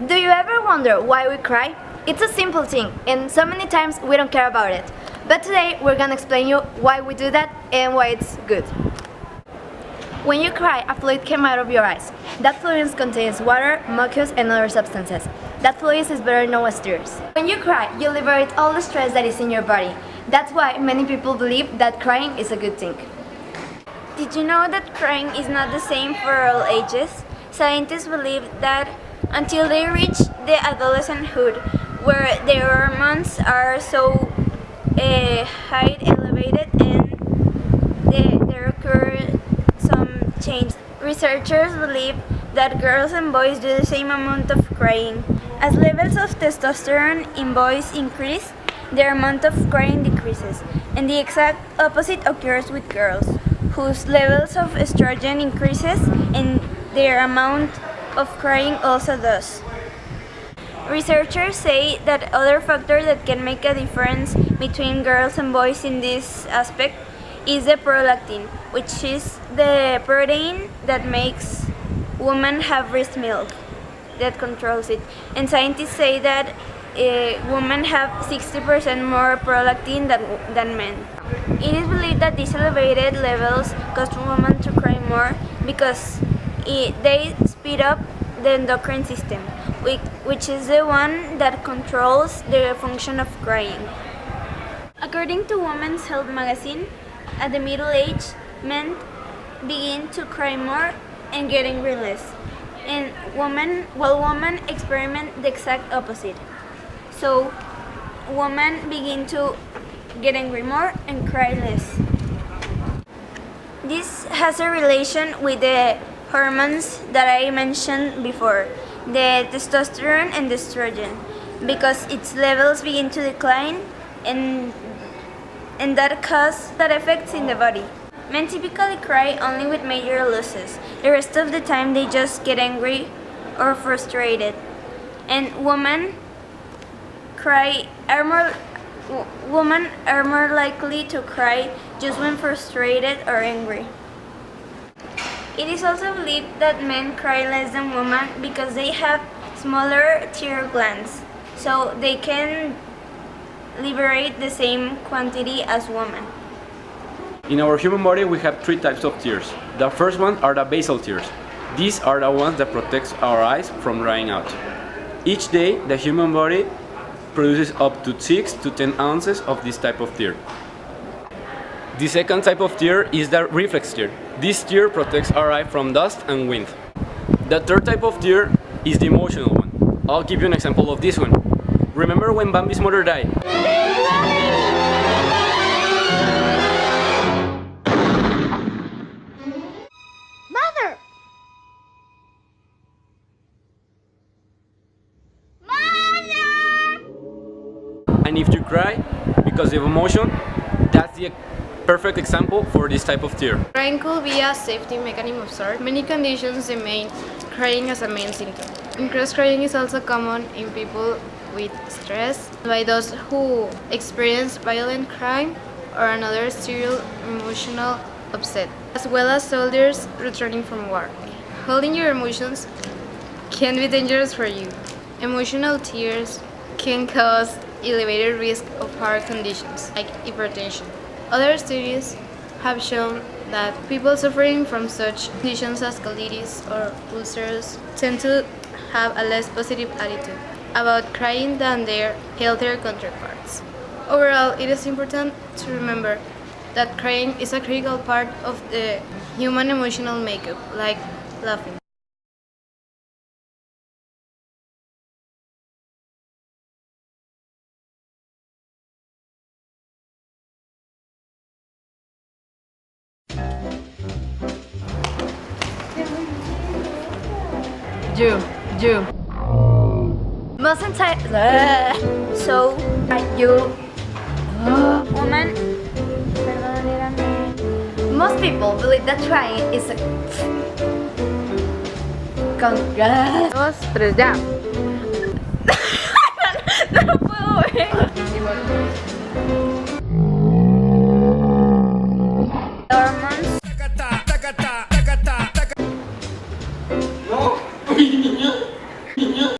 Do you ever wonder why we cry? It's a simple thing, and so many times we don't care about it. But today we're gonna explain you why we do that and why it's good. When you cry, a fluid came out of your eyes. That fluid contains water, mucus, and other substances. That fluid is better known as tears. When you cry, you liberate all the stress that is in your body. That's why many people believe that crying is a good thing. Did you know that crying is not the same for all ages? Scientists believe that until they reach the adolescenthood, where their hormones are so high elevated and there occur some change. Researchers believe that girls and boys do the same amount of crying. As levels of testosterone in boys increase, their amount of crying decreases, and the exact opposite occurs with girls, whose levels of estrogen increases and their amount of crying also does. Researchers say that other factor that can make a difference between girls and boys in this aspect is the prolactin, which is the protein that makes women have breast milk, that controls it. And scientists say that women have 60% more prolactin than men. It is believed that these elevated levels cause women to cry more because they speed up the endocrine system, which is the one that controls the function of crying. According to Women's Health magazine, at the middle age, men begin to cry more and get angry less, and women experiment the exact opposite. So, women begin to get angry more and cry less. This has a relation with the hormones that I mentioned before, the testosterone and the estrogen, because its levels begin to decline and that causes that effects in the body. Men typically cry only with major losses. The rest of the time they just get angry or frustrated. And women are more likely to cry just when frustrated or angry. It is also believed that men cry less than women because they have smaller tear glands, so they can liberate the same quantity as women. In our human body we have three types of tears. The first one are the basal tears. These are the ones that protect our eyes from drying out. Each day the human body produces up to 6 to 10 ounces of this type of tear. The second type of tear is the reflex tear. This tear protects our eye from dust and wind. The third type of tear is the emotional one. I'll give you an example of this one. Remember when Bambi's mother died? Mother! And if you cry because of emotion, that's the perfect example for this type of tear. Crying could be a safety mechanism of sort. Many conditions remain crying as a main symptom. Increased crying is also common in people with stress, by those who experience violent crime or another serious emotional upset, as well as soldiers returning from war. Holding your emotions can be dangerous for you. Emotional tears can cause elevated risk of heart conditions like hypertension. Other studies have shown that people suffering from such conditions as colitis or ulcers tend to have a less positive attitude about crying than their healthier counterparts. Overall, it is important to remember that crying is a critical part of the human emotional makeup, like laughing. You. Most entire. So, You. woman, Most people believe that crying is a. Dos, tres, ya. No puedo ver. hormones No, niña.